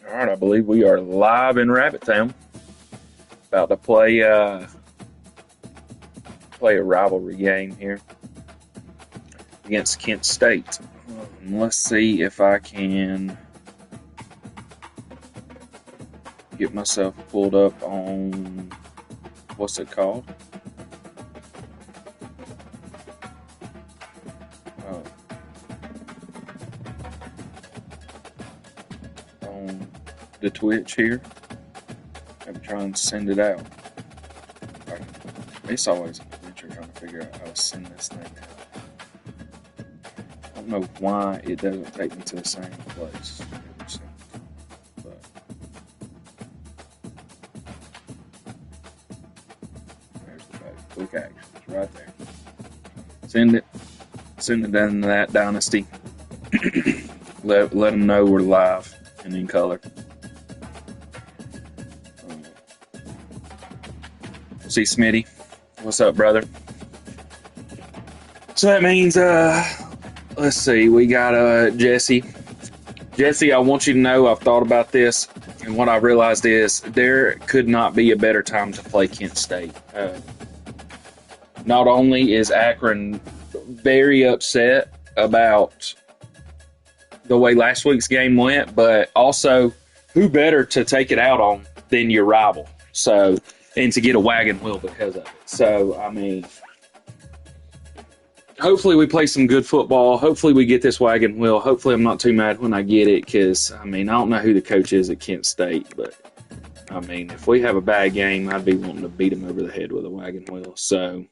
All right, I believe we are live in Rabbit Town. About to play a rivalry game here against Kent State. Let's see if I can get myself pulled up on what's it called? On the Twitch here. I'm trying to send it out. It's always an adventure trying to figure out how to send this thing out. I don't know why it doesn't take me to the same place. But there's the button. Quick actions right there. Send it down to that Dynasty. let them know we're live and in color. See Smitty. What's up, brother? So that means, let's see, we got Jesse. Jesse, I want you to know I've thought about this, and what I've realized is there could not be a better time to play Kent State. Not only is Akron very upset about the way last week's game went, but also who better to take it out on than your rival? So, and to get a wagon wheel because of it. So, I mean, hopefully we play some good football. Hopefully we get this wagon wheel. Hopefully I'm not too mad when I get it because, I mean, I don't know who the coach is at Kent State, but, I mean, if we have a bad game, I'd be wanting to beat him over the head with a wagon wheel. So,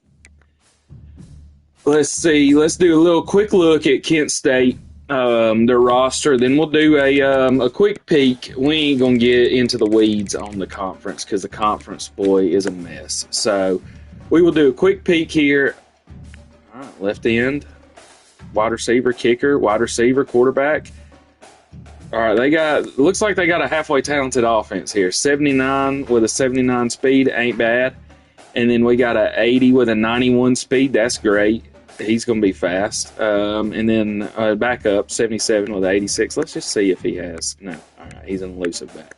let's see. Let's do a little quick look at Kent State. Their roster, then we'll do a quick peek. We ain't gonna get into the weeds on the conference because the conference, boy, is a mess. So we will do a quick peek here. All right, left end, wide receiver, kicker, wide receiver, quarterback. All right, looks like they got a halfway talented offense here. 79 with a 79 speed, ain't bad. And then we got a 80 with a 91 speed. That's great. He's going to be fast. And then backup, 77 with 86. Let's just see if he has. No. All right. He's an elusive back.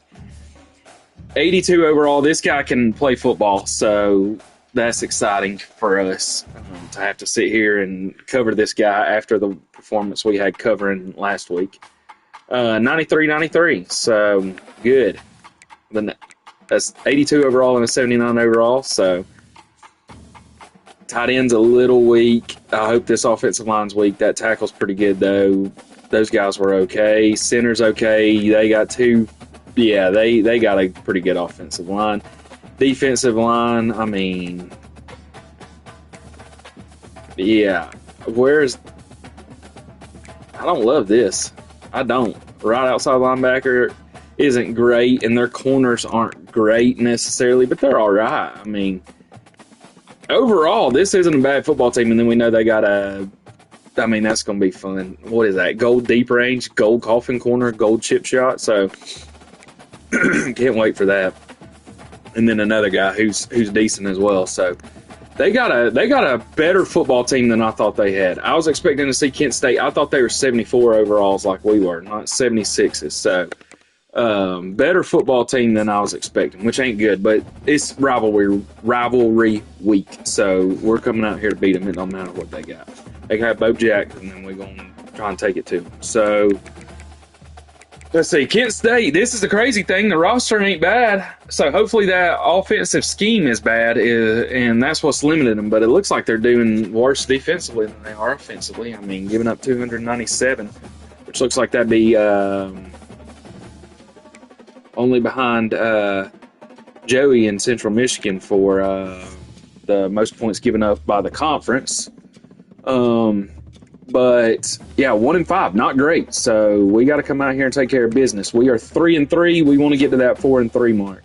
82 overall. This guy can play football, so that's exciting for us to have to sit here and cover this guy after the performance we had covering last week. 93. So good. That's 82 overall and a 79 overall, so tight end's a little weak. I hope this offensive line's weak. That tackle's pretty good, though. Those guys were okay. Center's okay. They got two. Yeah, they got a pretty good offensive line. Defensive line, I mean, yeah. I don't love this. I don't. Right outside linebacker isn't great, and their corners aren't great necessarily, but they're all right. I mean, overall, this isn't a bad football team, and then we know they got that's going to be fun. What is that? Gold deep range, gold coffin corner, gold chip shot. So, can't wait for that. And then another guy who's decent as well. So, they got a better football team than I thought they had. I was expecting to see Kent State. I thought they were 74 overalls like we were, not 76s. So, better football team than I was expecting, which ain't good, but it's rivalry week, so we're coming out here to beat them. It don't matter what they got. They got Bo Jack, and then we're going to try and take it to them. So, let's see. Kent State, this is the crazy thing. The roster ain't bad, so hopefully that offensive scheme is bad, and that's what's limited them, but it looks like they're doing worse defensively than they are offensively. I mean, giving up 297, which looks like that'd be only behind Joey in Central Michigan for the most points given up by the conference. But yeah, 1-5, not great. So we got to come out here and take care of business. We are 3-3. We want to get to that 4-3 mark.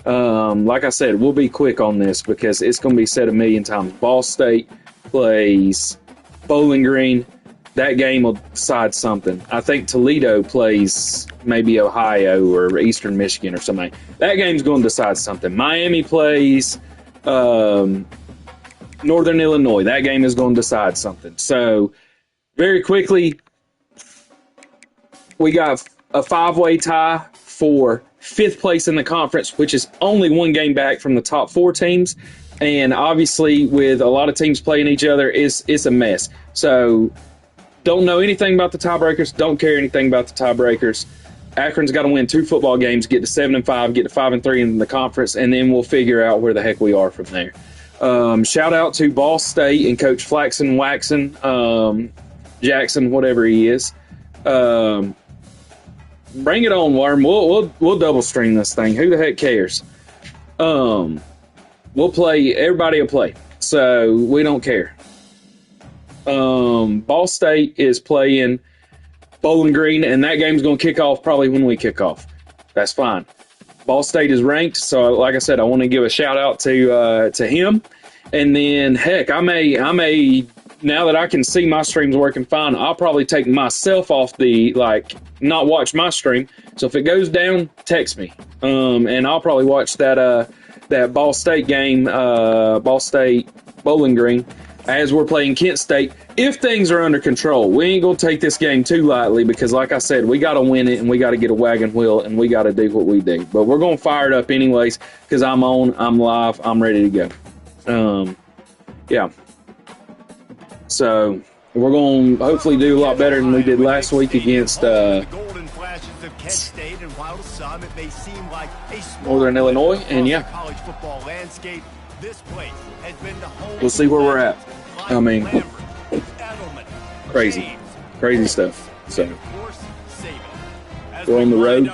Like I said, we'll be quick on this because it's going to be said a million times. Ball State plays Bowling Green. That game will decide something. I think Toledo plays maybe Ohio or Eastern Michigan or something. That game's going to decide something. Miami plays Northern Illinois. That game is going to decide something. So, very quickly, we got a 5-way tie for 5th place in the conference, which is only 1 game back from the top 4 teams. And obviously, with a lot of teams playing each other, it's a mess. So, don't know anything about the tiebreakers. Don't care anything about the tiebreakers. Akron's got to win 2 football games, get to 7-5, get to 5-3 in the conference, and then we'll figure out where the heck we are from there. Shout out to Ball State and Coach Waxon, Jackson, whatever he is. Bring it on, Worm. We'll double stream this thing. Who the heck cares? We'll play. Everybody will play, so we don't care. Ball State is playing Bowling Green, and that game's going to kick off probably when we kick off. That's fine. Ball State is ranked, so like I said, I want to give a shout out to him. And then, heck, I may now that I can see my stream's working fine, I'll probably take myself off the not watch my stream. So if it goes down, text me, and I'll probably watch that Ball State game, Ball State Bowling Green, as we're playing Kent State, if things are under control. We ain't going to take this game too lightly because, like I said, we got to win it and we got to get a wagon wheel and we got to do what we do. But we're going to fire it up anyways because I'm on, I'm live, I'm ready to go. Yeah. So we're going to hopefully do a lot better than we did last week against Northern Illinois. And, yeah, we'll see where we're at. I mean, crazy stuff. So we're on the road,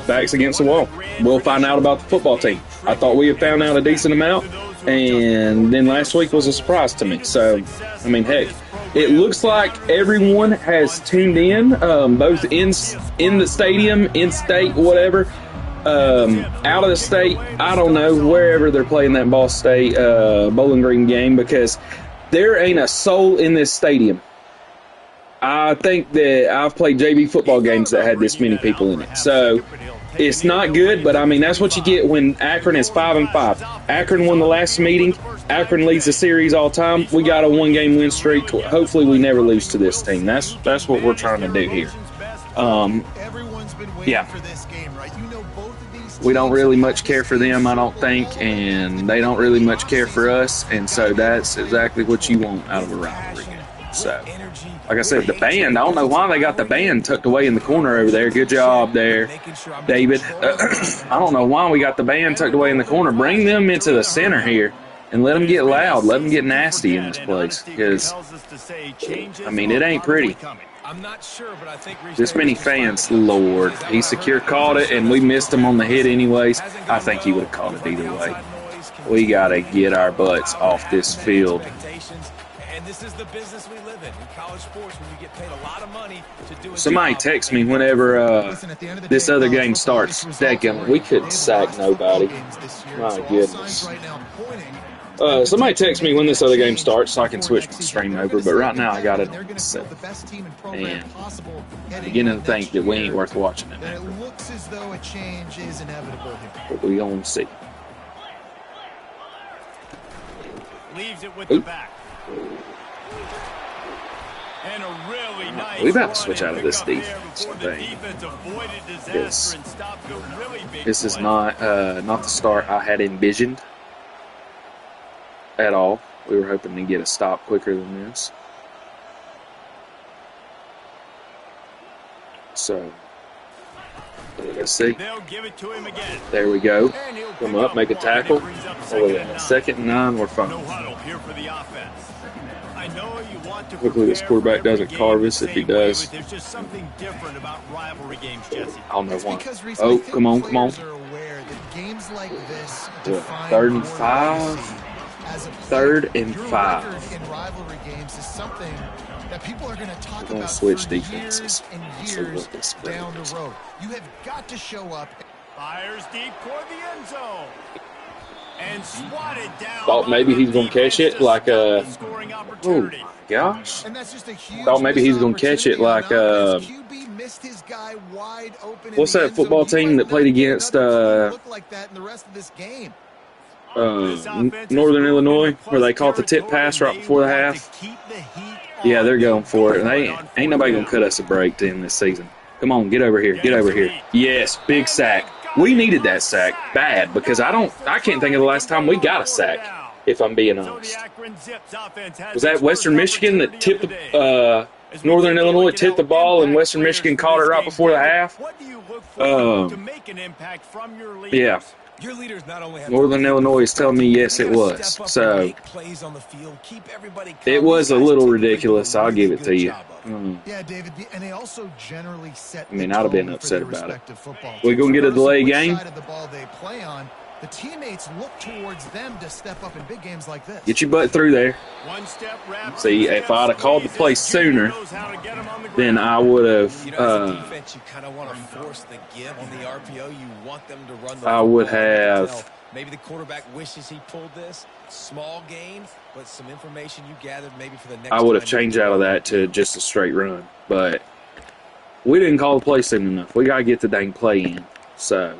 backs against the wall. We'll find out about the football team. I thought we had found out a decent amount, and then last week was a surprise to me. So, I mean, heck, it looks like everyone has tuned in, both in the stadium, in state, whatever. Out of the state, I don't know, wherever they're playing that Ball State Bowling Green game, because there ain't a soul in this stadium. I think that I've played JV football games that had this many people in it. So it's not good, but I mean, that's what you get when Akron is 5-5. Akron won the last meeting. Akron leads the series all time. We got a 1-game win streak. Hopefully we never lose to this team. That's what we're trying to do here. Yeah. We don't really much care for them, I don't think, and they don't really much care for us, and so that's exactly what you want out of a rivalry game. So, like I said, the band, I don't know why they got the band tucked away in the corner over there. Good job there, David. I don't know why we got the band tucked away in the corner. Bring them into the center here and let them get loud. Let them get nasty in this place because, I mean, it ain't pretty. I'm not sure, but I think this many fans, Lord. He secure caught it, and we missed him on the hit anyways. I think he would have caught it either way. We got to get our butts off this field. And this is the business we live in college sports, when you get paid a lot of money to do it. Somebody text me whenever this other game starts. Deckham, we couldn't sack nobody. My goodness. Somebody text me when this other game starts so I can switch my stream over, but right now I got it on set. And I'm beginning to think that we ain't worth watching it now. But we gonna see. Leaves it with the back. And a really nice we about to switch out of this defense thing. This is not the start I had envisioned at all. We were hoping to get a stop quicker than this. So, let's see. There we go. Come up, make a tackle. Oh, yeah. 2nd and 9, we're fine. Hopefully this quarterback doesn't carve us. If he does, I'll know why. Oh, come on. 3rd and 5. 3rd and 5. In rivalry games is something that people are going to talk about switch defenses down the road. You have got to show up. Fires deep toward the end zone. And swatted down. Thought maybe he's going to catch it like a. Oh my gosh. Thought maybe he's going to catch it like what's that football team that played against Northern Illinois, where they caught the tip pass right before the half? Yeah, they're going for it. And they ain't nobody going to cut us a break in this season. Come on, get over here. Get over here. Yes, big sack. We needed that sack bad because I can't think of the last time we got a sack, if I'm being honest. Was that Western Michigan that tipped Northern Illinois tipped the ball and Western Michigan caught it right before the half? Yeah. Your leaders not only have Northern Illinois is telling me yes, it was. So it was a little ridiculous. I'll give it to you. Yeah, David, and they also generally set I mean, I'd have been upset about it. Football. We gonna get a delay game? Side of the ball they play on, the teammates look towards them to step up in big games like this. Get your butt through there. See, if I'd have called the play sooner, then I would have. Defense, you kind of want to force the give on the RPO. You want them to run the I would have. Maybe the quarterback wishes he pulled this. Small gain, but some information you gathered maybe for the next. I would have changed out of that to just a straight run, but we didn't call the play soon enough. We gotta get the dang play in. So.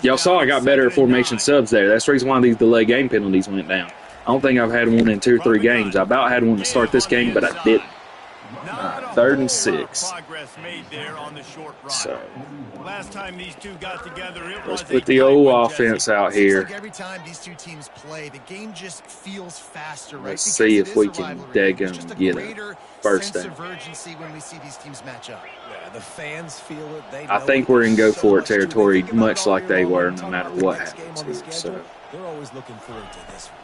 Y'all saw I got better at formation subs there. That's the reason why these delay game penalties went down. I don't think I've had one in 2 or 3 games. I about had one to start this game, but I didn't. 3rd and 6. So let's put the old offense out here. Every time these two teams play, the game just feels faster, right? Let's see if we can daggum get a first down. When we see these teams match up. The fans feel it. I think we're in go for it territory, much like they were, no matter what happens here. So. They're always looking forward to this one.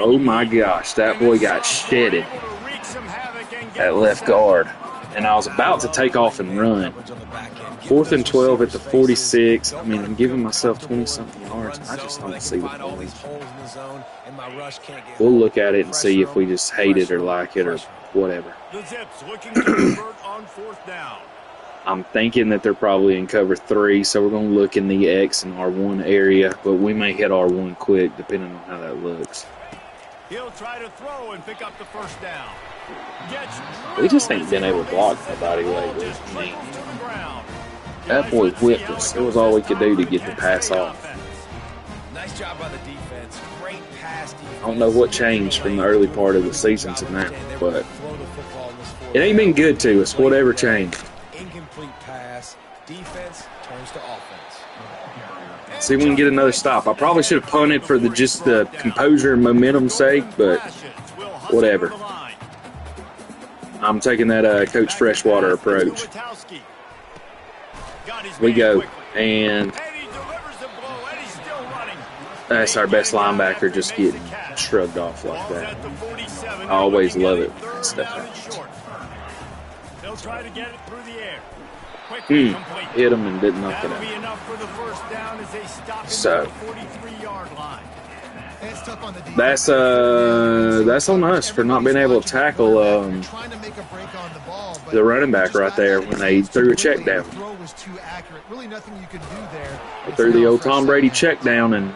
Oh my gosh, that boy got shedded at left guard. And I was about to take off and run. 4th and 12 at the 46. I mean, I'm giving myself 20-something yards. I just don't see the point. We'll look at it and see if we just hate it or like it or whatever. I'm thinking that they're probably in cover 3, so we're going to look in the X and R1 area, but we may hit R1 quick depending on how that looks. He'll try to throw and pick up the first down. We just ain't been able to block nobody lately. I mean, that boy whipped us. It was all we could do to get the pass off. Nice job by the defense. Great pass defense. I don't know what changed from the early part of the season to now, but it ain't been good to us, whatever changed. Incomplete pass. Defense turns to offense. See if we can get another stop. I probably should have punted for just the composure and momentum's sake, but whatever. I'm taking that Coach Freshwater approach. We go, and that's our best linebacker just getting shrugged off like that. I always love it when that stuff happens. Hit him and didn't knock it out. So that's on us for not being able to tackle the running back right there when they threw a check down. They threw the old Tom Brady check down and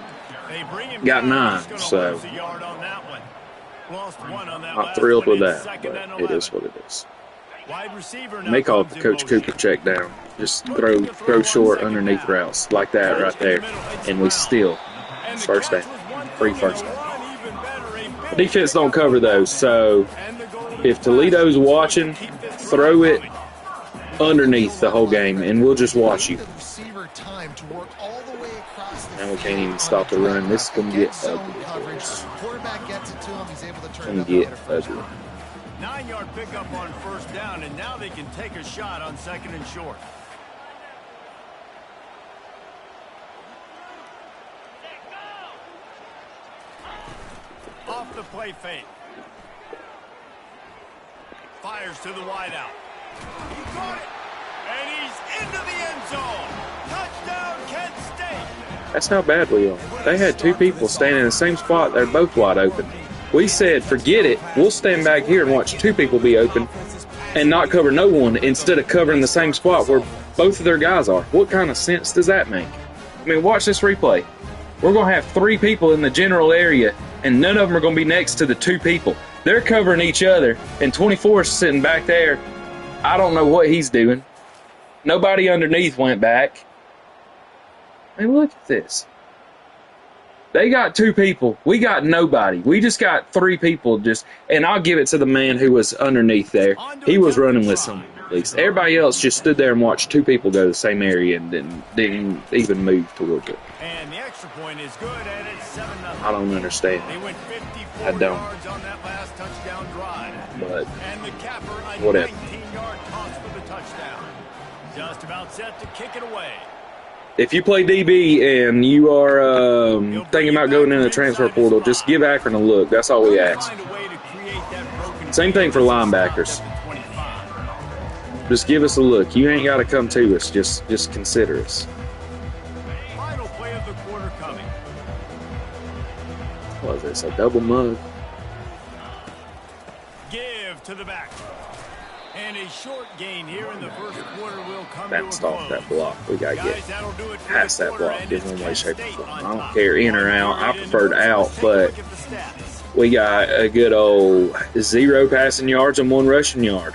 got 9. So not thrilled with that, but it is what it is. And they call it the Coach Cooper check down. Just throw short underneath routes like that right there, and we still first down, free first down. The defense don't cover those, so if Toledo's watching, throw it underneath the whole game, and we'll just watch you. And we can't even stop the run. This is going to get ugly. It's going to get ugly. 9-yard pickup on first down, and now they can take a shot on 2nd and short. Off the play fake. Fires to the wideout. He caught it, and he's into the end zone. Touchdown, Kent State. That's how bad we are. They had 2 people standing in the same spot. They're both wide open. We said, forget it. We'll stand back here and watch 2 people be open and not cover no one instead of covering the same spot where both of their guys are. What kind of sense does that make? I mean, watch this replay. We're going to have 3 people in the general area, and none of them are going to be next to the 2 people. They're covering each other, and 24 is sitting back there. I don't know what he's doing. Nobody underneath went back. I mean, look at this. They got 2 people. We got nobody. We just got 3 people. And I'll give it to the man who was underneath there. He was running with someone at least. Everybody else just stood there and watched 2 people go to the same area and didn't even move towards it. And the extra point is good, and it's 7-0. I don't understand. They went 54 I don't. yards on that last touchdown drive. But and the capper, a whatever. 19-yard toss for the touchdown. Just about set to kick it away. If you play DB and you are thinking about going in the transfer portal, just give Akron a look. That's all we ask. Same thing for linebackers. Just give us a look. You ain't got to come to us. Just consider us. Final play of the quarter coming. What is this, a double mug? Give to the back. And a short gain here in the first quarter will come Bounced to a off close. that block. We got to Guys, get that'll do it for past the that quarter, block. and Give it's them way, Kent shape, or State form. on I don't top. care in or out. I prefer to out, Take a but look at the stats. we got a good old 0 passing yards and 1 rushing yard.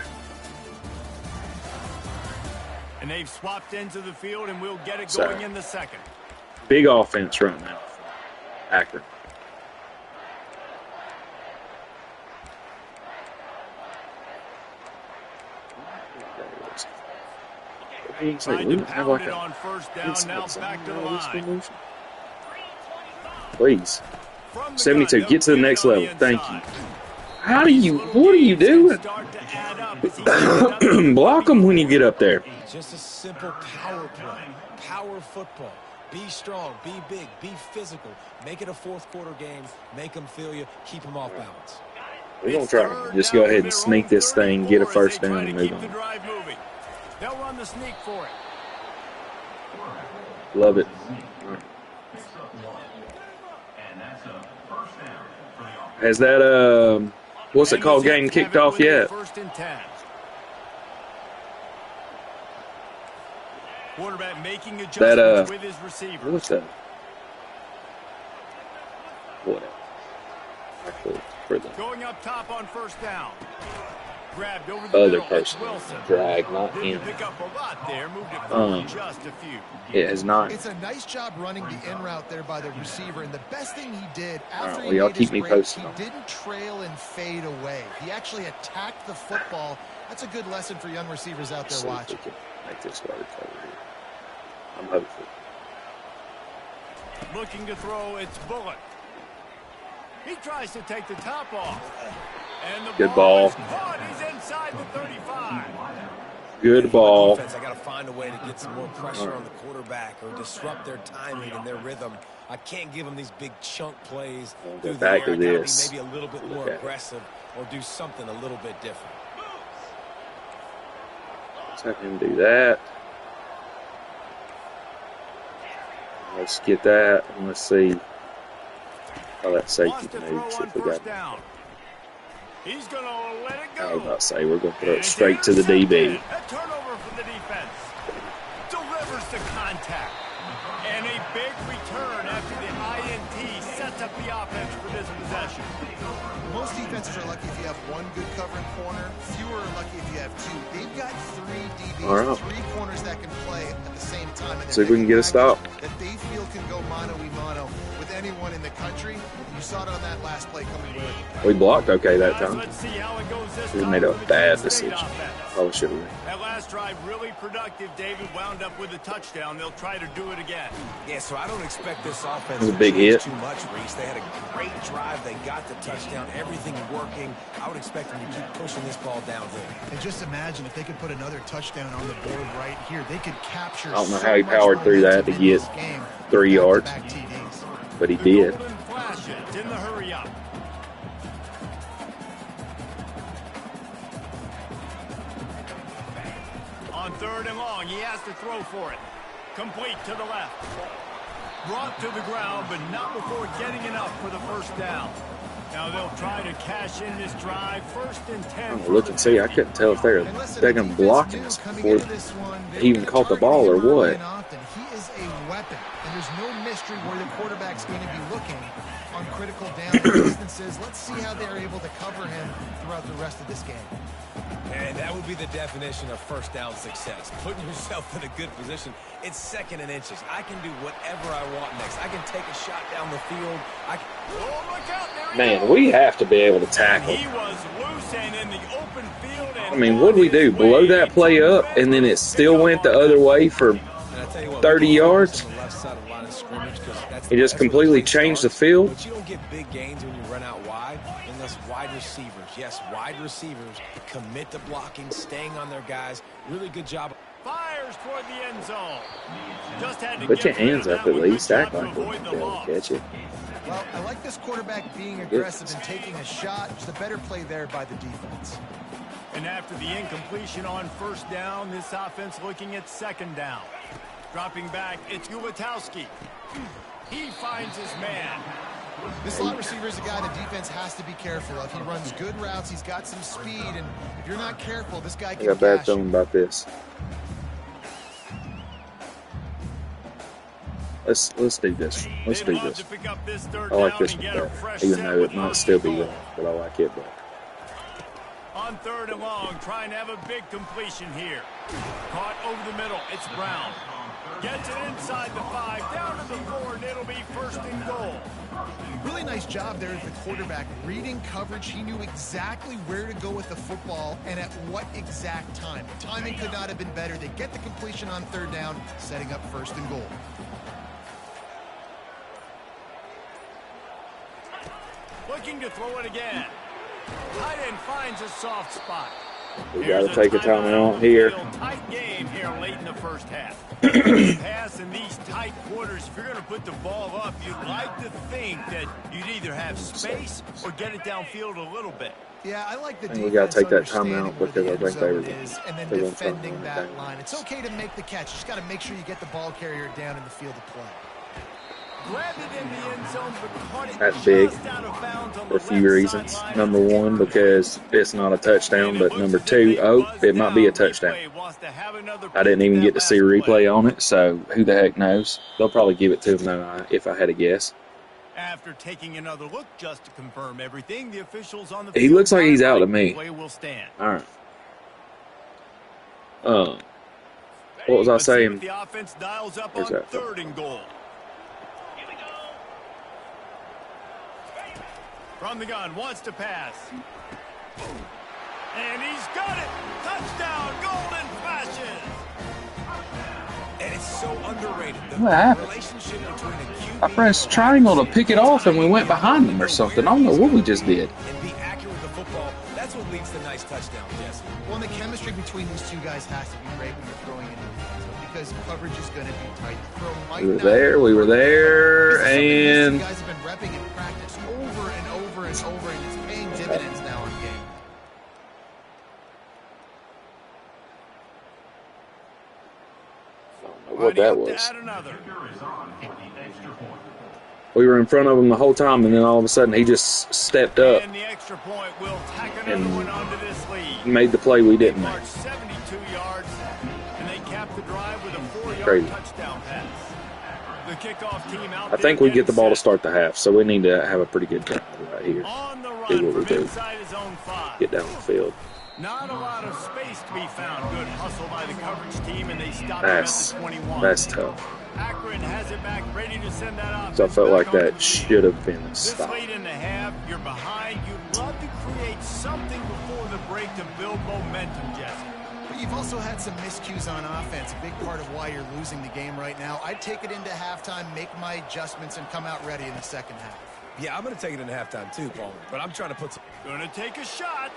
And they've swapped into the field, and we'll get it So, going in the second. big offense right now. Akron. Trying to pound it on first down, now back to the line. Please. From the 72, gun, get to the they'll next put it on level. the Thank inside. you. What are you doing? Start to add up as he gets it up. Block them when you get up there. Just a simple power play. Power football. Be strong, be big, be physical. Make it a fourth quarter game. Make them feel you. Keep them off balance. We're going to try. Just go ahead and sneak this thing, get a first down, and move Keep the on. drive moving. They'll run the sneak for it. Love it. Has that, what's it called, game kicked off yet? First and 10. Quarterback making adjustments with his receiver. What's that? Whatever. Actually, for the Going up top on first down. Grabbed over the other middle. person. Wilson. Drag, not Didn't him. pick up a lot there. Moved it forward just a few. It has not. It's a nice job running the in route there by the receiver, and the best thing he did after well, he y'all made keep his me break, posted he on it. didn't trail and fade away. He actually attacked the football. That's a good lesson for young receivers out there See if we watching. can make this work over here. I'm hopeful. Looking to throw, it's Bullock. He tries to take the top off. And the Good ball. is caught. He's inside the 35. Good ball. Defense, I got to find a way to get some more pressure on the quarterback or disrupt their timing and their rhythm. I can't give them these big chunk plays. Go through the back air. to I gotta this. be maybe a little bit more Okay. aggressive or do something a little bit different. Let's have him do that. Let's get that, and let's see how that safety Wants to throw moves. on If we first got, down. He's going to let it I was go. about to say we're going to throw it It's straight to the DB. intercepted. A turnover for the defense. Delivers the contact. And a big return after the INT sets up the offense for this possession. Most defenses are lucky if you have one good covering corner. Fewer are lucky if you have two. They've got 3 DBs, All right. 3 corners that can play at the same time. And See if we can get a stop. That they feel can go mano-a-mano with anyone in the country. You saw it on that last play coming with. We blocked okay that Guys, time. let's see how it goes this We time made a for the bad Kent State decision. offense. Probably should have. That last drive really productive. David wound up with a touchdown. They'll try to do it again. Yeah, so I don't expect this offense It was a to big change hit. too much, Reese. They had a great drive. They got the touchdown. Everything working. I would expect them to keep pushing this ball downhill. And just imagine if they could put another touchdown on the board right here. They could capture I don't know so how he much powered through that to momentum in get this game. 3 yards, Back-to-back TDs. but he The did. golden flashes in the hurry up. On 3rd and long, he has to throw for it. Complete to the left. Brought to the ground, but not before getting enough for the first down. Now they'll try to cash in this drive. 1st and 10. Oh, look and see. I couldn't tell if they're blocking us before he even caught the ball or what. He is a weapon, and there's no mystery where the quarterback's going to be looking on critical down instances. Let's see how they're able to cover him throughout the rest of this game. And that would be the definition of first down success. Putting yourself in a good position. It's 2nd and inches. I can do whatever I want next. I can take a shot down the field. Look out, Man, we have to be able to tackle. He was loose and in the open field. I mean, what did we do? Blow that play up, and then it still went the other way for 30 yards? He just completely changed the field. But you don't get big gains when you run out wide unless wide receivers, yes, wide receivers, commit to blocking, staying on their guys. Really good job. Fires toward the end zone. Just had to Put your hands up at least. Act like we're going to catch it. Well, I like this quarterback being aggressive and taking a shot. Just a better play there by the defense. And after the incompletion on 1st down, this offense looking at 2nd down. Dropping back, it's Ulatowski. He finds his man. This slot receiver is a guy the defense has to be careful of. He runs good routes. He's got some speed, and if you're not careful, this guy can I got a bad gash feeling you. about this. Let's do this. Let's do this. I like this one better, even though it might still be wrong, but I like it better. On 3rd and long, trying to have a big completion here. Caught over the middle. It's Brown. Gets it inside the 5, down to the 4, and it'll be 1st and goal. Really nice job there as the quarterback. Reading coverage, he knew exactly where to go with the football and at what exact time. The timing could not have been better. They get the completion on 3rd down, setting up 1st and goal. Looking to throw it again. Tight end finds a soft spot. We got to take a timeout here. Tight game here late in the 1st half. Pass in these tight quarters. If you're going to put the ball up, you'd like to think that you'd either have space or get it downfield a little bit. Yeah, I like the defense. We got to take that timeout because I think they were and then defending that line. It's okay to make the catch. You just got to make sure you get the ball carrier down in the field of play. Grabbed it in the end zone, but caught it That's big just out of bounds on for a the few left reasons. sideline. Number one, because it's not a touchdown, but number two, it might be a touchdown. I didn't even get to see a replay on it, so who the heck knows? They'll probably give it to him, though, if I had to guess. After taking another look just to confirm everything, the officials on the He field looks like he's out to me. play will stand. All right. What was I Let's see saying? what the offense dials up Where's on that? 3rd and goal. From the gun, wants to pass. And he's got it. Touchdown, golden flashes. And it's so underrated. The What happened? relationship between a QB I pressed triangle to pick it off, and we went behind them or something. I don't know what we just did. and be accurate with the football. That's what leads to nice touchdowns, Jesse. Well, and the chemistry between these two guys has to be great when you're throwing into the end zone because coverage is going to be tight. The throw might We were not there, we were be there, perfect. This is something and these guys have been repping in practice over and over and over, and it's paying dividends now in game. what that Ready up to was. add another. We were in front of him the whole time, and then all of a sudden he just stepped up And the extra point will tack another And one onto this lead. and made the play we didn't make. March 72 yards, and they capped the drive with a 4-yard Crazy. touchdown pass. The kickoff team out I think we get the ball to start the half, so we need to have a pretty good drive right here. on the Do run what we from do. inside his own 5. Get down the field. Not a lot of space to be found. Good hustle by the coverage team, and they stop That's him at the 21. that's tough. Akron has it back, ready to send that off. So I felt like that should have been a This stop. late in the half, you're behind. You'd love to create something before the break to build momentum, Jesse. But you've also had some miscues on offense, a big part of why you're losing the game right now. I'd take it into halftime, make my adjustments, and come out ready in the second half. Yeah, I'm going to take it into halftime too, Palmer. But I'm trying to put some... Gonna take a shot.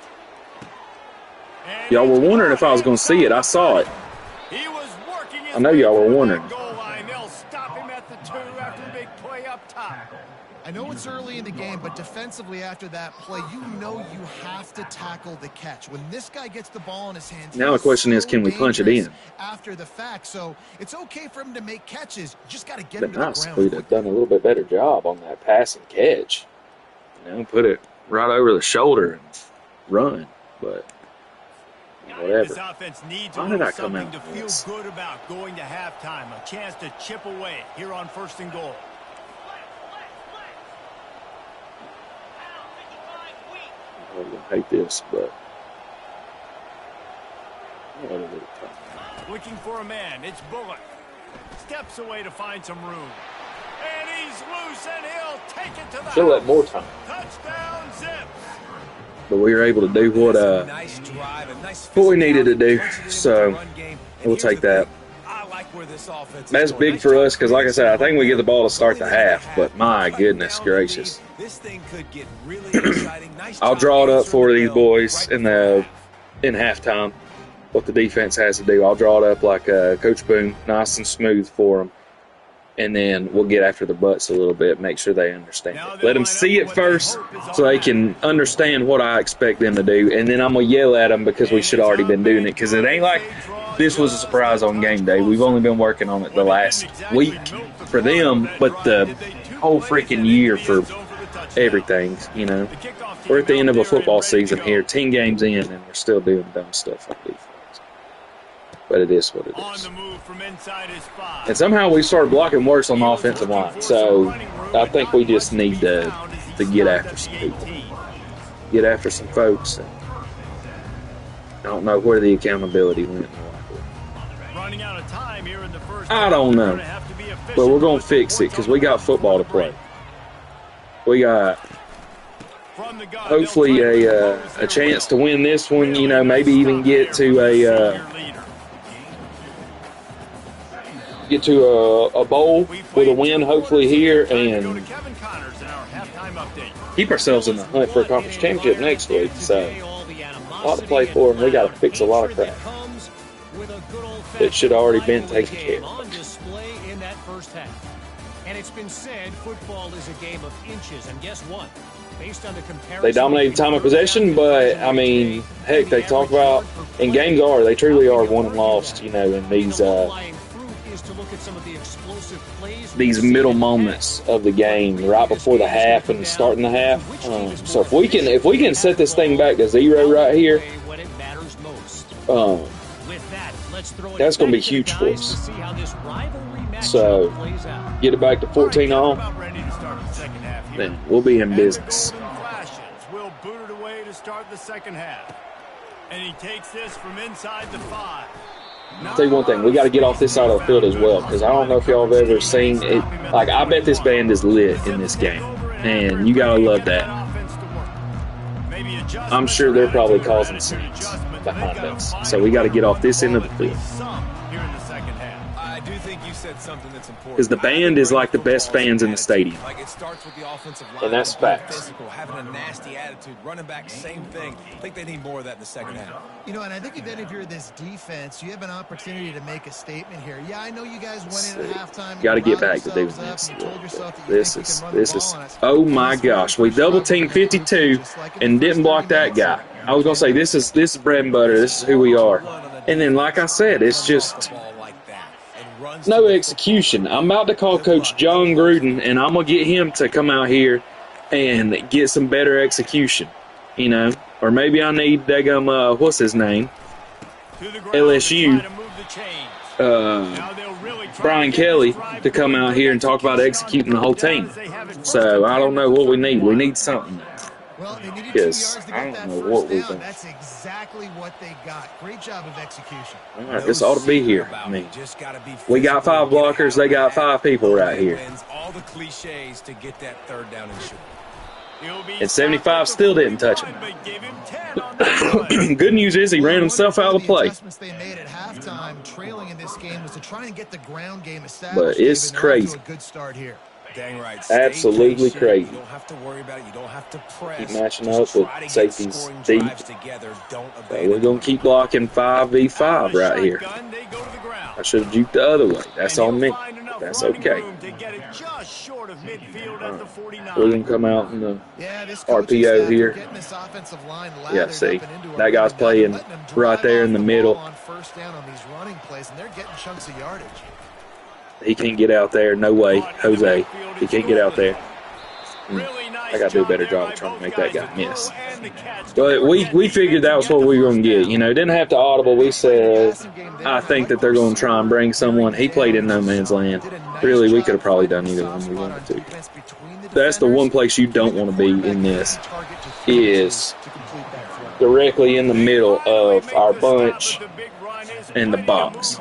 And Y'all were it's wondering if I was going to see it. I saw it. He was working his I know way y'all were through wondering. that goal line. They'll stop him at the 2 after the big play up top. I know it's early in the game, but defensively after that play, you know you have to tackle the catch. When this guy gets the ball in his hands, Now the question is, can we punch it in? after the fact? So it's okay for him to make catches. You just got to get Been him to nice the if ground. we'd have done a little bit better job on that pass and catch. You know, put it right over the shoulder and run. But whatever. This offense needs Why a did little I come something out to with feel this? good about going to halftime. A chance to chip away here on 1st and goal. I'm gonna hate this, but Looking for a man. It's Bullock. Steps away to find some room. And he's loose, and he'll take it to the should let house. more time. Touchdown, Zips. But we were able to do what Nice drive, a nice what we needed to do, physical so run game. And we'll here's take the that. thing. I like where this offense is That's going. big Nice for job us because, like I said, I think we get the ball to start the half. But my Cut goodness down the gracious, lead. This thing could get really exciting. Nice I'll job draw it up answering for the these bell boys right in before the in halftime. What the defense has to do, I'll draw it up like Coach Boone, nice and smooth for them, and then we'll get after the butts a little bit, make sure they understand it. Let them see it first, so they can understand what I expect them to do, and then I'm gonna yell at them because we should have already been doing it. Because it ain't like this was a surprise on game day. We've only been working on it the last week for them, but the whole freaking year for everything. You know, we're at the end of a football season here, 10 games in, and we're still doing dumb stuff on defense. But it is what it is. And somehow we started blocking worse on the offensive line. So I think we just need to get after some people. Get after some folks. And I don't know where the accountability went. I don't know. But we're going to fix it because we got football to play. We got hopefully a chance to win this one. You know, maybe even get to a bowl with a win hopefully here and keep ourselves in the hunt for a conference championship next week. So a lot to play for, and we got to fix a lot of crap that should have already been taken care of. And it's been said football is a game of inches, and guess what? Based on the comparison, they dominated time of possession, but I mean, heck, they talk about, and games they truly are won and lost, you know, in these middle moments of the game, right before the half and starting the half. So if we can set this thing back to 0 right here, that's going to be huge for us. So get it back to 14-all, then we'll be in business. Will boot it away to start the second half, and he takes this from inside the 5. I'll tell you one thing, we got to get off this side of the field as well, because I don't know if y'all have ever seen it. Like, I bet this band is lit in this game, and you got to love that. I'm sure they're probably causing scenes behind us, so we got to get off this end of the field. I do think you said something that's important. Because the band is like the best fans in the stadium. Like, it starts with the offensive line, and that's facts. physical, having a nasty attitude, running back, same thing. I think they need more of that in the second half. You know, and I think if you're this defense, you have an opportunity to make a statement here. Yeah, I know you guys went in at halftime. Got to get back to doing this. This is. Oh my gosh, we double teamed 52 and didn't block that guy. I was gonna say this is bread and butter. This is who we are. And then, like I said, it's just no execution. I'm about to call Coach John Gruden, and I'm going to get him to come out here and get some better execution, you know. Or maybe I need what's his name? LSU, Brian Kelly, to come out here and talk about executing the whole team. So I don't know what we need. We need something. Well, they needed 2 Yes, yards to I get don't that know what first we're down. doing. That's exactly what they got. Great job of execution. All right, this ought to be here. I mean, we got 5 blockers. They got 5 people right here. All the cliches to get that third down and short. And 75 still didn't touch him. Good news is he ran himself out of the play. The adjustments they made at halftime, trailing in this game, was to try and get the ground game established. But it's crazy. A good start here. Dang right. Absolutely crazy. You don't have to worry about it. You don't have to press. Keep matching up with safeties deep. So we're going to keep blocking 5v5 right here. I should have juked the other way. That's on me. That's okay. We're going to come out in the RPO here. Yeah, see. That guy's playing right there in the middle. He can't get out there. No way, Jose. He can't get out there. I got to do a better job of trying to make that guy miss. But we figured that was what we were going to get. You know, didn't have to audible. We said, I think that they're going to try and bring someone. He played in no man's land. Really, we could have probably done either one we wanted to. That's the one place you don't want to be in this, is directly in the middle of our bunch and the box.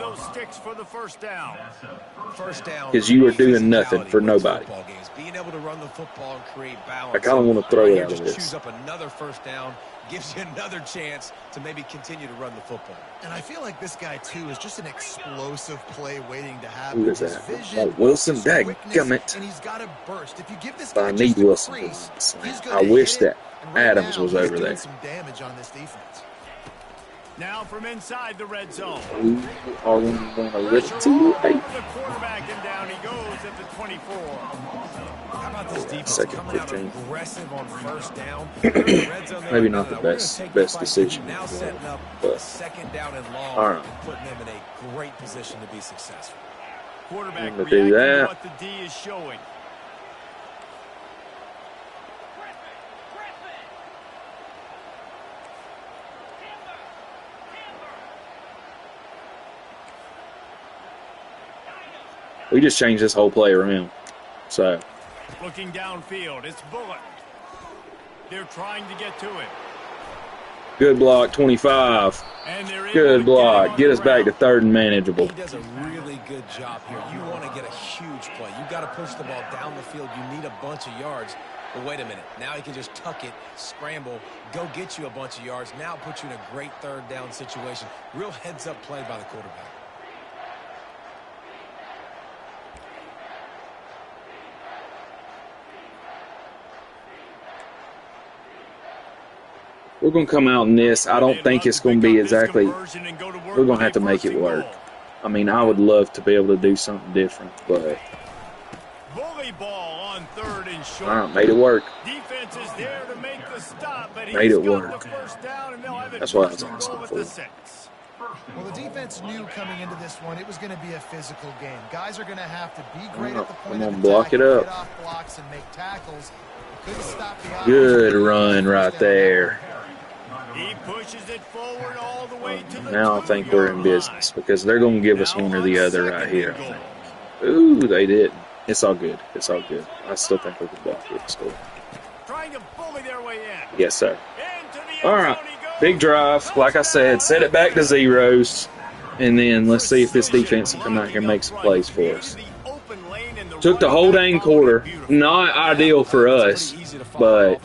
Because you are doing nothing for nobody. I kind of want to throw it out of this. Choose up another first down, gives you another chance to maybe continue to run the football. And I feel like this guy, too, is just an explosive play waiting to happen. Who is that? Oh, Wilson, dadgummit. And he's got a burst. If you give this But guy I need Wilson. I wish that Adams was over there. Some damage on this defense. Now from inside the red zone. We are going to lift to The quarterback, and down he goes at the 24. How about this defense Second coming out 15. aggressive on first down? Maybe not the best decision. Now setting up But second down and long, all right. putting them in a great position to be successful. Quarterback I'm gonna reacting do that. to what the D is showing. We just changed this whole play around. So, Looking downfield, it's Bullock. They're trying to get to it. good block, 25. And they're able Good to block. Get it us on the back to ground. 3rd and manageable. He does a really good job here. You want to get a huge play. You got to push the ball down the field. You need a bunch of yards. But wait a minute. Now he can just tuck it, scramble, go get you a bunch of yards. Now put you in a great 3rd down situation. Real heads-up play by the quarterback. We're going to come out in this. I don't think it's going to be exactly. We're going to have to make it work. I mean, I would love to be able to do something different, but. Bully ball on 3rd and short. All right, made it work. Defense is there to make the stop, but Made he's it got work. the first down, and they'll have it That's what I first was and goal asking at the for. 6. Well, the defense knew coming into this one it was going to be a physical game. Guys are going to have to be great at the point I'm of gonna attack, block it up. get off blocks, and make tackles. Couldn't stop the offense. Good run right there. He pushes it forward all the way to the Now I think we're in 2-yard business because they're going to give us one or the other right here. I think. Ooh, they didn't. It's all good. It's all good. I still think we can block it. Score. Trying to bully their way in. Yes, sir. Into the end All right. zone he goes. Big drive. Like I said, set it back to zeros. And then let's see if this defense can come out here and make some plays for us. Took the whole dang quarter. Not ideal for us, but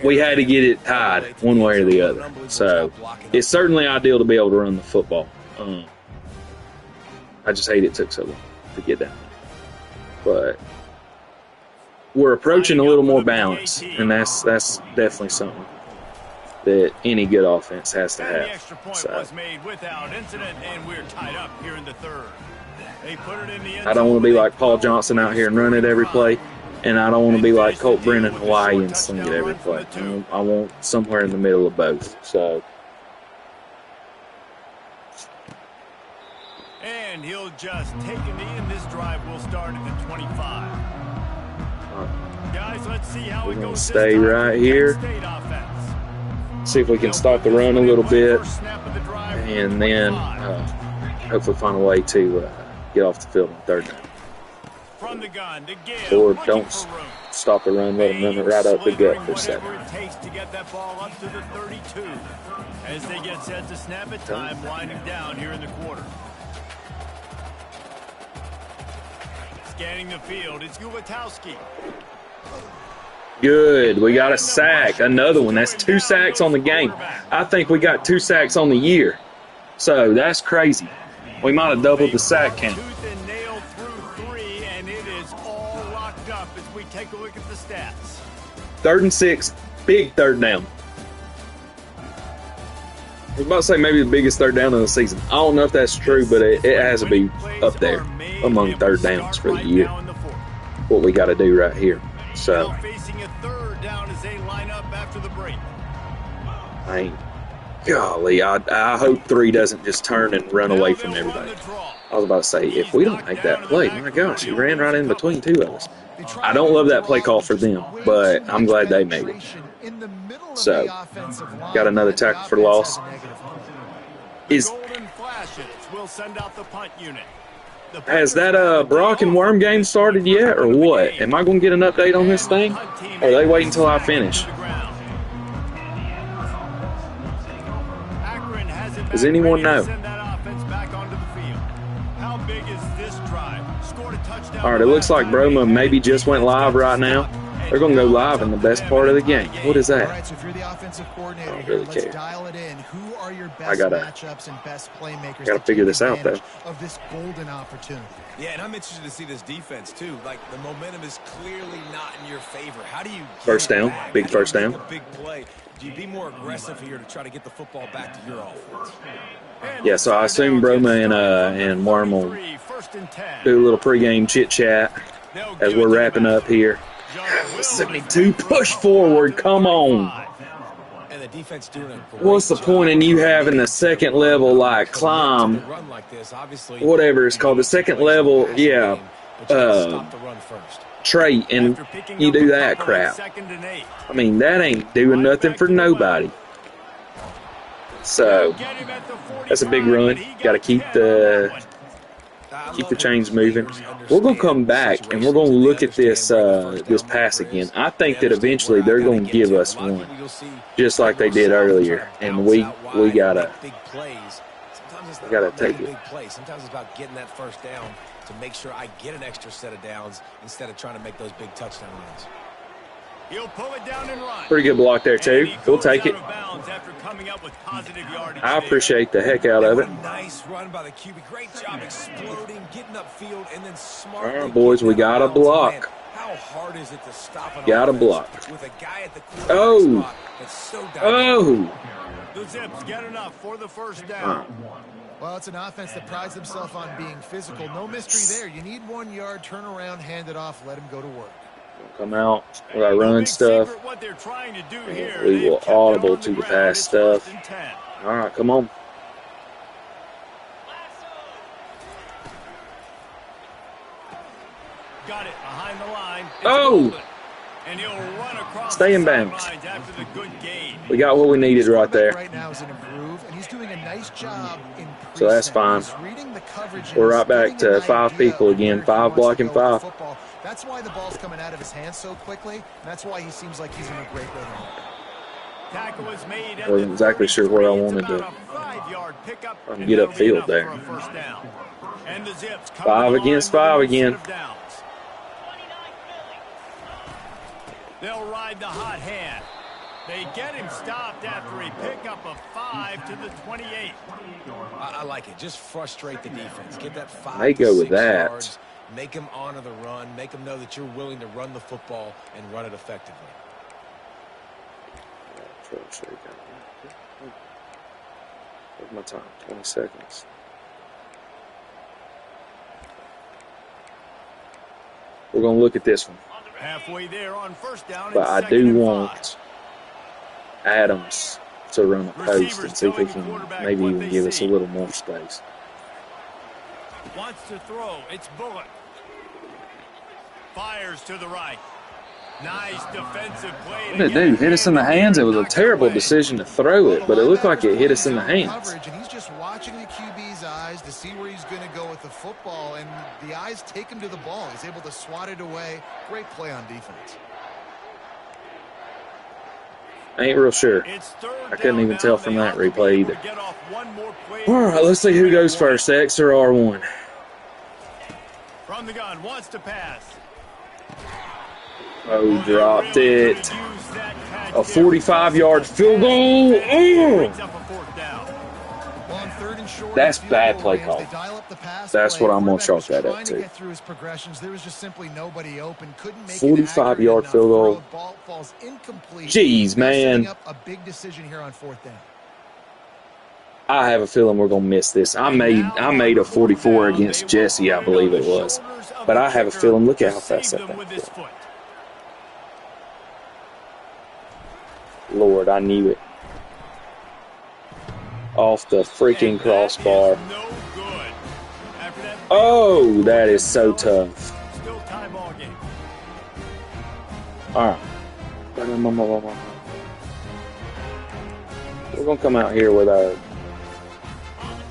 we had to get it tied one way or the other. So it's certainly ideal to be able to run the football. I just hate it took so long to get down. But we're approaching a little more balance, and that's definitely something that any good offense has to And the have. extra point So was made without incident, and we're tied up here in the 3rd. They put it in the end I don't want to be zone. like Paul Johnson out here and run it every play, and I don't want to be like Colt Brennan Hawaii and sling it every play. I want somewhere in the middle of both. So And he'll just take a knee, and this drive will start at the 25. Guys, let's see how we're it going to goes. stay this time. right Penn here. State offense. See if we can stop the run a little bit, First snap of the drive, and then 25. hopefully find a way to get off the field on 3rd down. From the gun to give, Or looking don't for room. stop the run, let them run it right up the gut for a Whatever second. it takes to get that ball up to the 32. As they get set to snap it, time winding down here in the quarter. Scanning the field, it's Ulatowski. Good. We got a sack. Another one. That's 2 sacks on the game. I think we got 2 sacks on the year. So that's crazy. We might have doubled the sack count. Tooth and nail through 3, and it is all locked up as we take a look at the stats. 3rd and 6. Big 3rd down. I was about to say maybe the biggest 3rd down of the season. I don't know if that's true, but it has to be up there among 3rd downs for the year. What we got to do right here. So Facing a 3rd down as they line up after the break. I Golly, I hope 3 doesn't just turn and run away from everybody. I was about to say, if we don't make that play, my gosh, he ran right in between 2 of us. I don't love that play call for them, but I'm glad they made it. So, got another tackle for loss. Has that Brock and Worm game started yet, or what? Am I going to get an update on this thing? Or are they waiting until I finish? Does anyone know? All right, it looks like Broma maybe just went live right now. They're going to go live in the best part of the game. What is that? All right, so if you're the offensive coordinator, I don't really let's care. dial it in. Who are your best I gotta matchups and best playmakers? gotta figure this out, though. Of this golden opportunity. Yeah, and I'm interested to see this defense too. Like, the momentum is clearly not in your favor. How do you First get it down, back? big How do you first make down. a big play? Do you be more aggressive here to try to get the football back to your offense? Yeah, so I assume Broma and Worm will do a little pregame chit-chat as we're wrapping up here. 72, push forward, come on. And the defense doing a great What's the point in you having the second level, like, climb, run like this, obviously, whatever it's called, the second level, yeah, stop the run first. trait, and you do that crap. I mean, that ain't doing nothing for nobody. So, that's a big run. Got to keep the chains moving. We're going to come back, and we're going to look at this this pass again. I think that eventually they're going to give us one, just like they did earlier, and we gotta take it. Sometimes it's about getting that first down to make sure I get an extra set of downs instead of trying to make those big touchdown runs. He'll pull it down and run. Pretty good block there, too. We'll take it. I appreciate the heck out of it. Nice run by the QB. Great job exploding, getting upfield, and then smart. All right, boys, we got a block. How hard is it to stop an Got a offense block. with a guy at the Oh. spot that's so dynamic? Oh! The Zips get enough for the first down. Well, it's an offense that prides themselves on being physical. No mystery there. You need 1 yard, turn around, hand it off, let him go to work. Come out with our run stuff. We will audible to the pass stuff. All right, come on. Got it behind the line. Oh! And he'll run across Stay in the bounds. sidelines after the good gain. We got what we needed right there. Right now is in a groove, and he's doing a nice job in So that's fine. He's reading the coverage. We're right back to 5 people again. 5 blocking 5. That's why the ball's coming out of his hands so quickly. And that's why he seems like he's in a great rhythm. Tackle was made. Wasn't exactly sure where I wanted to get upfield there. 5 against 5 again. They'll ride the hot hand. They get him stopped after a pickup of 5 to the 28. I like it. Just frustrate the defense. Get that 5 They to go 6 with that. yards. Make them honor the run. Make them know that you're willing to run the football and run it effectively. Where's my time? 20 seconds. We're going to look at this one. Halfway there on first down. But I do want Adams to run a post and see if he can maybe even give us a little more space. Wants to throw. It's Bullock. Fires to the right. Nice defensive play. What did it do? Hit us in the hands? It was a terrible decision to throw it, but it looked like it hit us in the hands. And he's just watching the QB's eyes to see where he's going to go with the football, and the eyes take him to the ball. He's able to swat it away. Great play on defense. I ain't real sure. I couldn't even tell from that replay either. All right, let's see who goes first, X or R1. From the gun, wants to pass. Oh, dropped it. A 45-yard field goal. That's bad play call. That's what I'm going to chalk that up to. 45-yard field goal. Jeez, man. I have a feeling we're going to miss this. I made a 44 against Jesse, I believe it was. But I have a feeling, look at how fast that thing was. Lord, I knew it. off the freaking And that crossbar. is no good. After that, Oh, that is so tough. still tie ball game. All right. We're going to come out here with our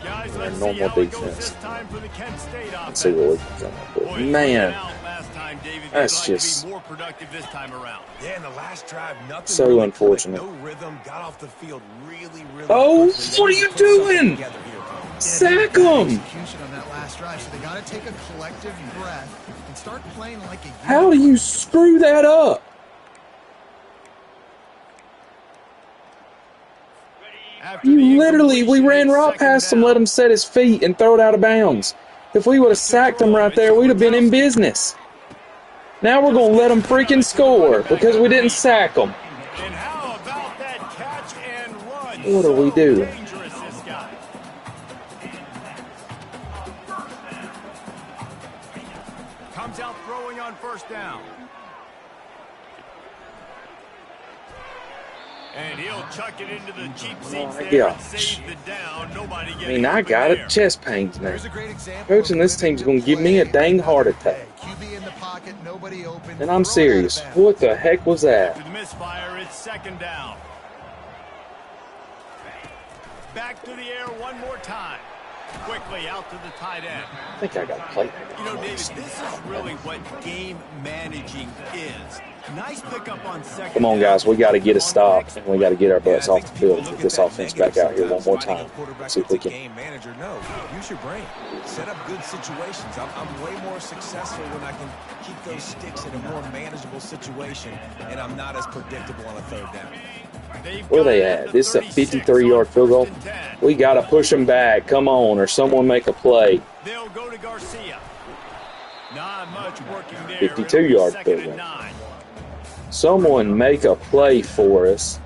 Guys, our let's see normal how it goes defense. this time for the Kent State and offense. see what we can come up with. Boy, you Man, went out last time, David. They'd that's like just to be more productive this time around. Yeah, in the last drive, nothing so really unfortunate. clicked. No rhythm, got off the field really Oh, quickly. what are They you need to put something doing? together here. Sack Bad 'em! execution on that last drive, so they got to take a collective breath and start playing like a unit. How do you screw that up? After the You literally, we incompletion, ran it's right second past him, down. let him set his feet and throw it out of bounds. If we would have sacked him right there, we'd have been in business. Now we're going to let him freaking score because we didn't sack him. And how about that catch and run? What are we So doing? dangerous, this guy. Comes out throwing on first down. And he'll chuck it into the cheap seats my there and gosh. save the down. Nobody I getting mean, I open got there. it. Chest pains now. Here's a great example Coaching of this team's living going to give me a play dang heart another attack. day. QB in the pocket, nobody open. And I'm throw it out of serious. bounds. What the heck was that? To the misfire, it's second down. Back to the air one more time. Quickly out to the tight end. I think I got to play. You know, David, this is really what game managing is. Nice pickup on second. Come on, down. guys. We got to get a stop, and we got to get our butts Yeah, I off think the people field. look Get at this that offense negative back out here one sometimes, more finding time. a quarterback See if we that's a can. game manager. No, use your brain. Set up good situations. I'm way more successful when I can keep those sticks in a more manageable situation, and I'm not as predictable on a third down. Where they at? This is a 53-yard field goal. We got to push them back. Come on, or someone make a play. They'll go to Garcia. Not much working there. 52-yard field goal. Someone make a play for us.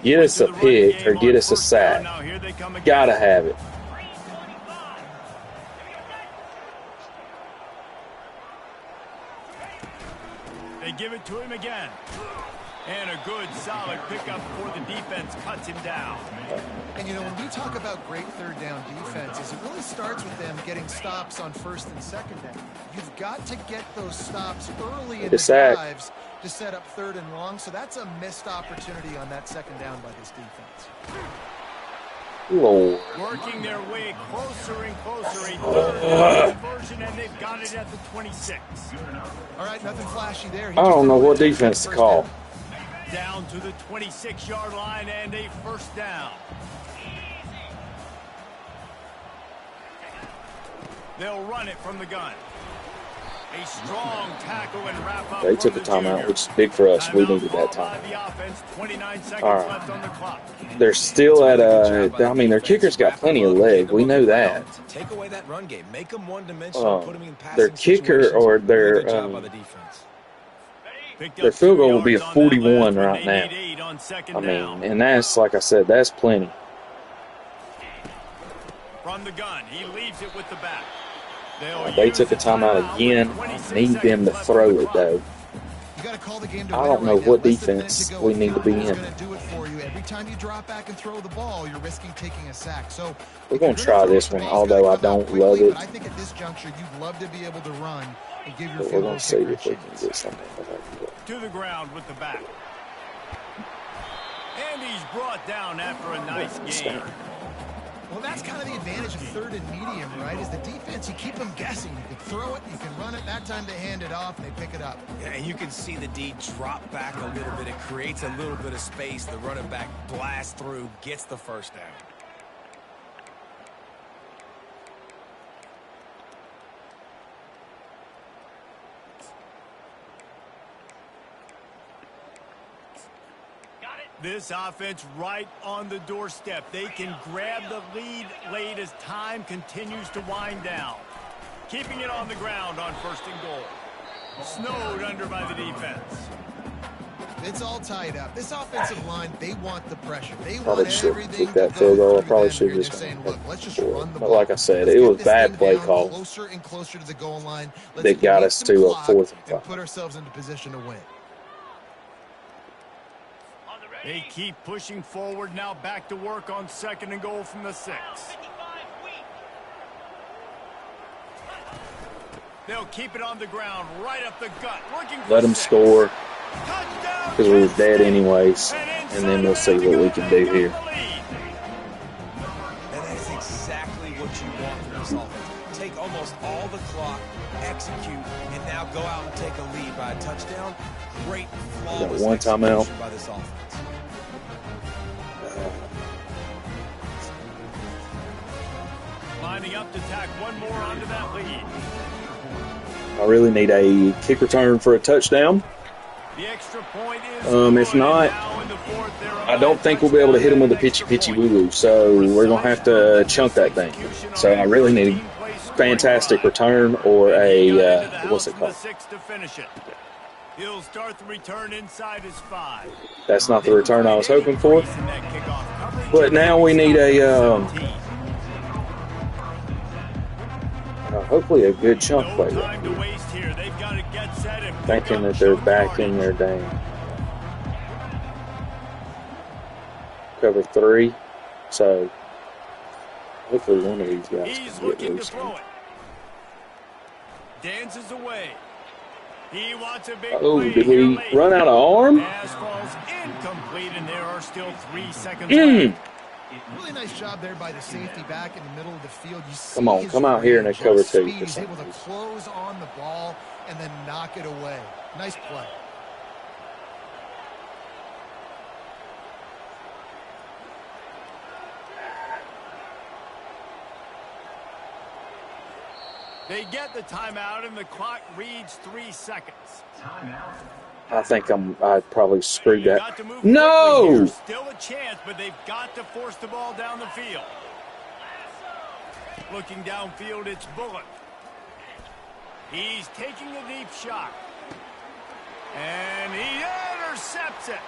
Get us a pick or get us a sack. Gotta have it. They give it to him again. And a good, solid pickup for the defense cuts him down. And, you know, when we talk about great third down defenses, it really starts with them getting stops on first and second down. You've got to get those stops early in the drives to set up third and long. So that's a missed opportunity on that second down by this defense. Lord. Working their way closer and closer. A third down conversion, and they've got it at the 26. All right, nothing flashy there. I don't know what defense to call. Down to the 26-yard line and a first down. They'll run it from the gun. A strong tackle and wrap up. They took a timeout, which is big for us. We needed that time. All right. They're still at a. I mean, their kicker's got plenty of leg. We know that. Take away that run game. Make them one-dimensional. Put them in passing Their kicker situations. or Good their job by the defense. their field goal will be a 41 right now. I mean, and that's, like I said, that's plenty. From the gun, he leaves it with the back. They took a timeout again. I need them to throw it, though. You got to call the game to I don't win know right now. what Less than a defense minute to go. we need to be It's in. gonna do it for you. Every time you drop back and throw the ball, you're risking taking a sack. So We're going to try this one, although I don't love it. But I think at this juncture, you'd love to be able to run and give your But we're field going goal to see kicker a if we can chance. get something. To the ground with the back. And he's brought down after a nice game. Well, that's kind of the advantage of third and medium, right? Is the defense, you keep them guessing. You can throw it, you can run it. That time they hand it off and they pick it up. Yeah, and you can see the D drop back a little bit. It creates a little bit of space. The running back blasts through, gets the first down. This offense right on the doorstep. They can grab the lead late as time continues to wind down. Keeping it on the ground on first and goal. Snowed under by the defense. It's all tied up. This offensive line, they want the pressure. They Probably want should everything kick that to field go goal. I through probably them. should Here just they're saying, gone look, let's just for it. run the But ball. like I said, Let's it get was this bad thing play down call. Closer and closer to the goal line. Let's They got make us them to a clock 4th and and 5. put ourselves into position to win. They keep pushing forward. Now back to work on 2nd and goal from the 6. They'll keep it on the ground, right up the gut. Looking for Let them 6. score Touchdown, because we're Kent dead State. anyways, and then we'll see what we can do here. And that is exactly what you want from this offense. Take almost all the clock, execute, and now go out and take a lead by a touchdown. Great, flawless one timeout execution by this offense. Lining up to tack one more onto that lead. I really need a kick return for a touchdown. The extra point is If good, not, and now in the 4th, they're on I don't think we'll be able to hit him with a pitchy pitchy woo woo, so we're going to have to chunk that thing. So I really need a fantastic return or a, what's it called? He'll start the return inside his 5. That's not the return I was hoping for. But now we need a, hopefully a good chunk play. Thinking that they're back in their dang cover 3, so hopefully one of these guys He's can get looking to loose. throw it. Dances away. He wants a big Oh, play did here we late. run out of arm? Pass falls incomplete, and there are still 3 seconds Mm. left. Really nice job there by the safety back in the middle of the field. You see Come on, his come out here and range, cover his 2 speed. for He's some able to reason. close on the ball and then knock it away. Nice play. They get the timeout, and the clock reads 3 seconds. I think I probably screwed Got that. to move quickly No! here. Still a chance, but they've got to force the ball down the field. Looking downfield, it's Bullock. He's taking a deep shot. And he intercepts it.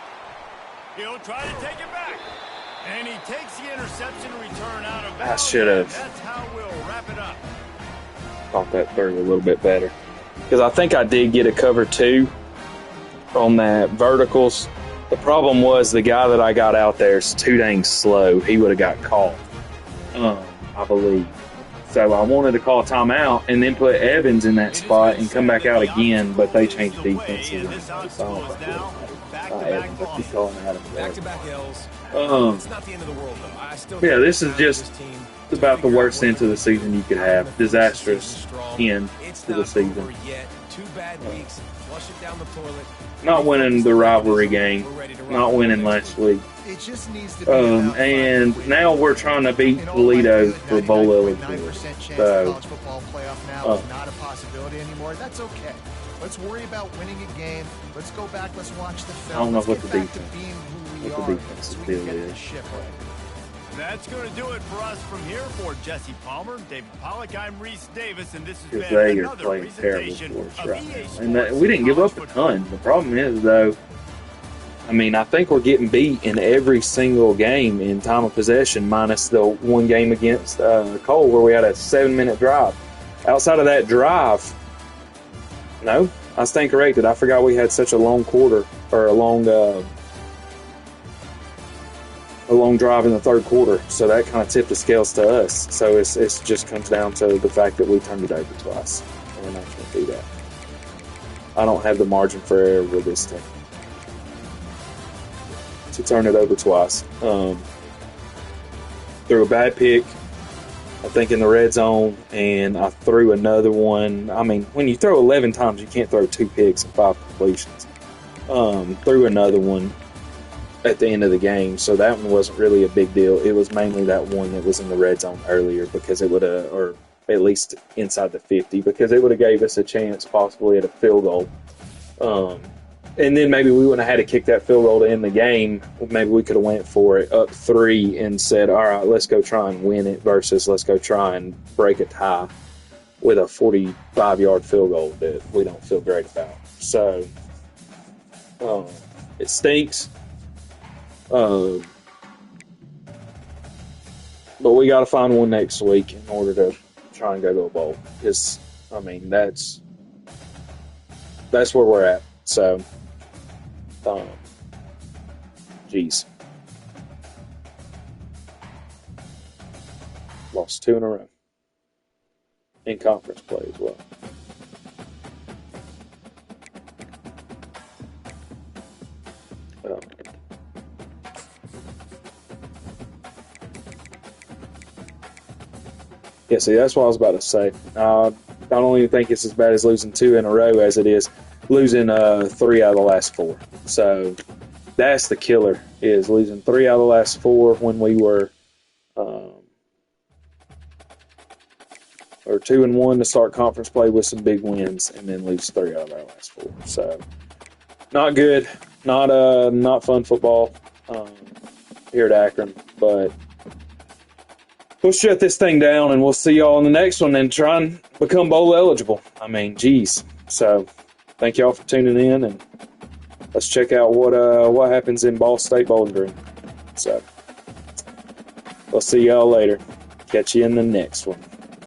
He'll try to take it back. And he takes the interception return out of bounds. should have. That's how we'll wrap it up. Thought that through a little bit better. Because I think I did get a cover 2 on that verticals. The problem was the guy that I got out there is too dang slow. He would have got caught, I believe. So I wanted to call timeout and then put Evans in that spot and come back out again, but they changed defenses. Evans, I keep calling Adams. Back-to-back L's. It's not the end of the world, though. I still Yeah, this is just about the worst end to the season you could have. Disastrous end to the season. 2 bad weeks. Flush it down the toilet. Not winning the rivalry game. Not winning last week. It just needs to be And now we're trying to beat Toledo for bowl eligibility. 99% chance So, college football playoff now is not a possibility anymore. That's okay. Let's worry about winning a game. Let's go back. Let's watch the film. I don't know Let's what get the back to defense- being who we what are, the defense's so we can deal get is. this ship right. That's going to do it for us from here. For Jesse Palmer, David Pollack, I'm Reese Davis, and this has Because been they are another playing terrible presentation for us of right EA now. Sports And we didn't give up a College ton. Football. The problem is, though, I mean, I think we're getting beat in every single game in time of possession, minus the one game against Cole where we had a 7-minute drive. Outside of that drive, no, I stand corrected. I forgot we had such a long quarter, or a long drive in the third quarter. So that kind of tipped the scales to us. So it just comes down to the fact that we turned it over twice. And we're not going to do that. I don't have the margin for error with this team to turn it over twice. Threw a bad pick, I think, in the red zone, and I threw another one. I mean, when you throw 11 times, you can't throw 2 picks and 5 completions. Threw another one at the end of the game, so that one wasn't really a big deal. It was mainly that one that was in the red zone earlier, because it would have, or at least inside the 50, because it would have gave us a chance possibly at a field goal. And then maybe we wouldn't have had to kick that field goal to end the game. Maybe we could have went for it up 3 and said, all right, let's go try and win it, versus let's go try and break a tie with a 45-yard field goal that we don't feel great about. So it stinks. But we got to find one next week in order to try and go to a bowl. Because, I mean, that's where we're at. So, Jeez. Lost 2 in a row. In conference play as well. Yeah, see, that's what I was about to say. I don't even think it's as bad as losing 2 in a row as it is losing 3 out of the last 4. So that's the killer, is losing 3 out of the last 4 when we were or 2-1 to start conference play with some big wins, and then lose 3 out of our last 4. So not good, not fun football here at Akron, but we'll shut this thing down, and we'll see y'all in the next one and try and become bowl eligible. I mean, geez. So thank y'all for tuning in, and let's check out what happens in Ball State Bowling Green. So we'll see y'all later. Catch you in the next one.